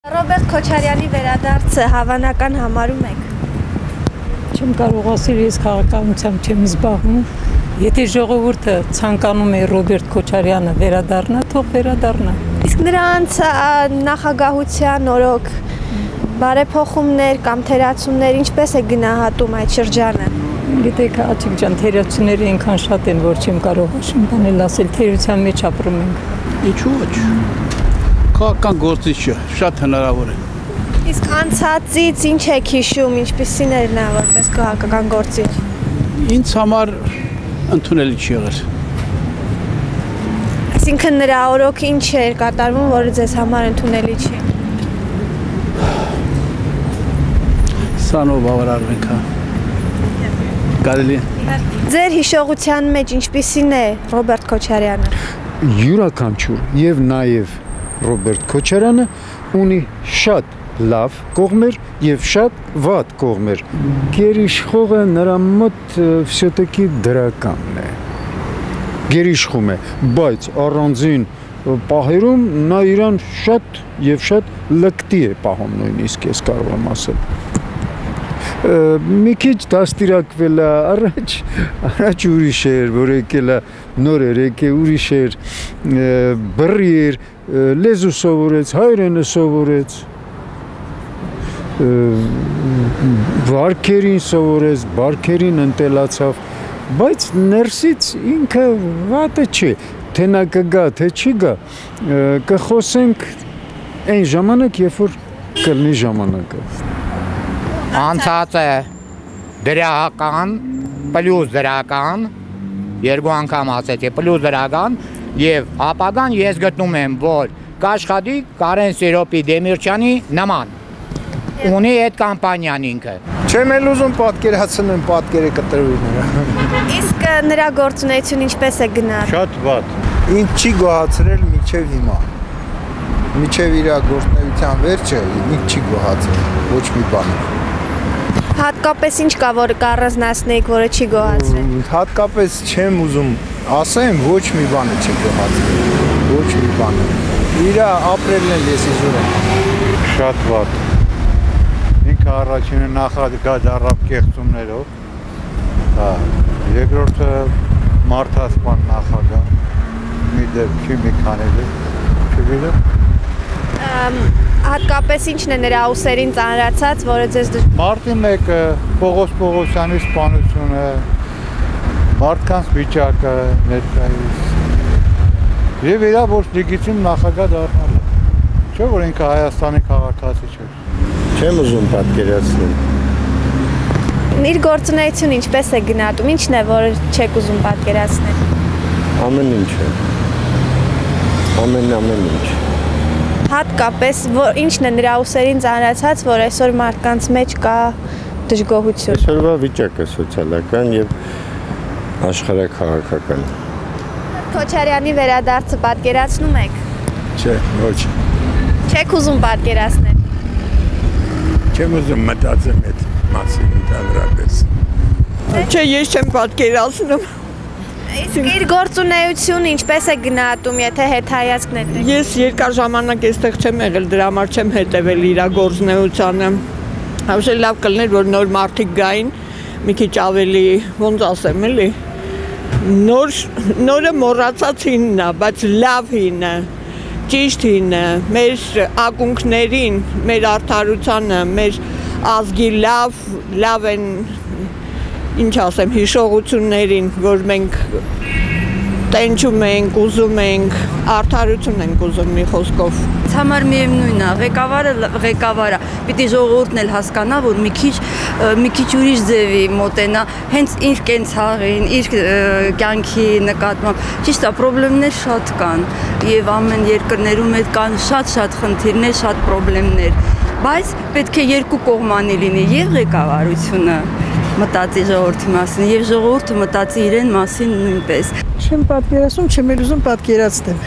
Ռոբերտ Քոչարյանի վերադարձը հավանական համարում եք։ Չեմ կարող ասել, ես քաղաքականությամբ չեմ զբաղվում։ Եթե ժողովուրդը ցանկանում է Ռոբերտ Քոչարյանը վերադառնա, թող վերադառնա։ Իսկ նրանց նախագահության օրոք բարեփոխումներ կամ թերացումներ ինչպես է գնահատում այդ շրջանը։ Գիտեք, Աթիկ ջան, թերացումները այնքան շատ են, որ չեմ կարող բանել ասել, թերության մեջ ապրում ենք։ Ինչու՞ ոչ։ Քաղաքական գործիչ չէ, շատ հնարավոր է։ Իսկ անցածից ինչ եք հիշում, ինչպիսին էր նա որպես քաղաքական գործիչ։ Ինձ համար ընդունելի չի եղել։ Այսինքն նրա օրոք ինչ էր կատարվում, որը ձեզ համար ընդունելի չի։ Սանով բավարարվենք, հա։ Կարելի է։ Ձեր հիշողության մեջ ինչպիսին է Ռոբերտ Քոչարյանը։ Յուրաքանչյուր եւ նաեւ Ռոբերտ Քոչարյանը ունի շատ լավ կողմեր եւ շատ վատ կողմեր։ Գերիշխողը նրա մոտ все-таки դրականն է։ Գերիշխում է, բայց առանձին պահերում նա իրան շատ եւ շատ լկտի է պահում նույնիսկ ես կարող եմ ասել։ Մի քիչ դաստիարակվել է առաջ ուրիշ էր, որ եկել է նոր էր, եկել ուրիշ էր, բռի էր, լեզու սովորեց, հայրենը սովորեց, վարքերին սովորեց, բարքերին ընտելացավ, բայց ներսից ինքը վատը չէ, թե նա կգա, թե չի գա, կխոսենք այն ժամանակ, երբ որ կլինի ժամանակը։ Անցածը դրական, պլյուս դրական, երկու անգամ ասեցի, պլյուս դրական և ապագան ես գտնում եմ, որ կաշխատի Կարեն Սիրոպի Դեմիրճյանի նման, ունի այդ կամպանիան ինքը։ Չեմ էլ ուզում պատկերացնեմ պատկերը կտրվի նրա։ Իսկ նրա գործունեությունը ինչպես է գնահատում։ Շատ վատ։ Ինձ չի գոհացրել մինչև հիմա։ Մինչև իր գործունեության վերջը ինձ չի գոհացրել ոչ մի բան։ Հատկապես ինչ կա, որ կառանձնացնեիք, որը չի գոհացրել։ Հատկապես չեմ ուզում ասեմ, ոչ մի բանը չի գոհացրել, ոչ մի բանը։ Իրա ապրելն էլ ես իզուր եմ։ Շատ վատ։ Ինքը առաջինը նախագահ դառավ կեղծումներով։ Հա, երկրորդը մարդասպան նախագահ։ Մի դեպքի մի քանի չգիտեմ։ Հատկապես ինչն է նրա ուսերին ծանրացած, որը ձեզ Մարտի 1-ը Պողոս Պողոսյանի սպանությունը, մարդկանց վիճակը ներկայիս եւ իրա ոչ լեգիտիմ նախագահ դառնալը։ Չէ՞ որ ինքը Հայաստանի քաղաքացի չէ։ Չեմ ուզում պատկերացնել։ Իր գործունեությունը ինչպես է գնահատում, ինչն է, որ չեք ուզում պատկերացնել։ Ամեն ինչը։ Ամեն ինչ։ Հատկապես ինչն է նրա ուսերին ծանրացած, որ այսօր մարդկանց մեջ կա դժգոհություն։ Այսօրվա վիճակը սոցիալական եւ աշխարհաքաղաքական։ Քոչարյանի վերադարձը պատկերացնում եք։ Չէ, ոչ։ Չեք ուզում պատկերացնել։ Չեմ ուզում մտածեմ այդ մասին ընդհանրապես։ Չէ, ես չեմ պատկերացնում։ Իսկ իր գործունեությունը ինչպես է գնահատում, եթե հետայացքն եք։ Ես երկար ժամանակ այստեղ չեմ եղել, դրա համար չեմ հետևել իր գործունեությանը։ Ավելի լավ կլիներ, որ նոր մարդիկ գային, մի քիչ ավելի, ոնց ասեմ, էլի։ Նորը մոռացած հինն է, բայց լավ հինը, ճիշտ հինը, մեր ակունքներին, մեր արդարությանը, մեր ազգի լավ են ինչ ասեմ, հիշողություններին, որ մենք տենչում ենք, ուզում ենք, արդարություն ենք ուզում մի խոսքով։ Համար միևնույն է, ղեկավարը, պիտի ժողովուրդն էլ հասկանա, որ մի քիչ ուրիշ ձևի մոտենա, հենց իր կենցաղին, իր կյանքի նկատմամբ։ Ճիշտ է, պրոբլեմներ շատ կան, եւ ամեն երկրներում այդ կան շատ խնդիրներ, շատ պրոբլեմներ, բայց պետք է երկու կողմանի լինի, եւ ղեկավարությունը մտածի ժողովրդի մասին եւ ժողովուրդը մտածի իրեն մասին նույնպես։ Չեմ պատկերացնում, չեմ էլ ուզում պատկերացնել։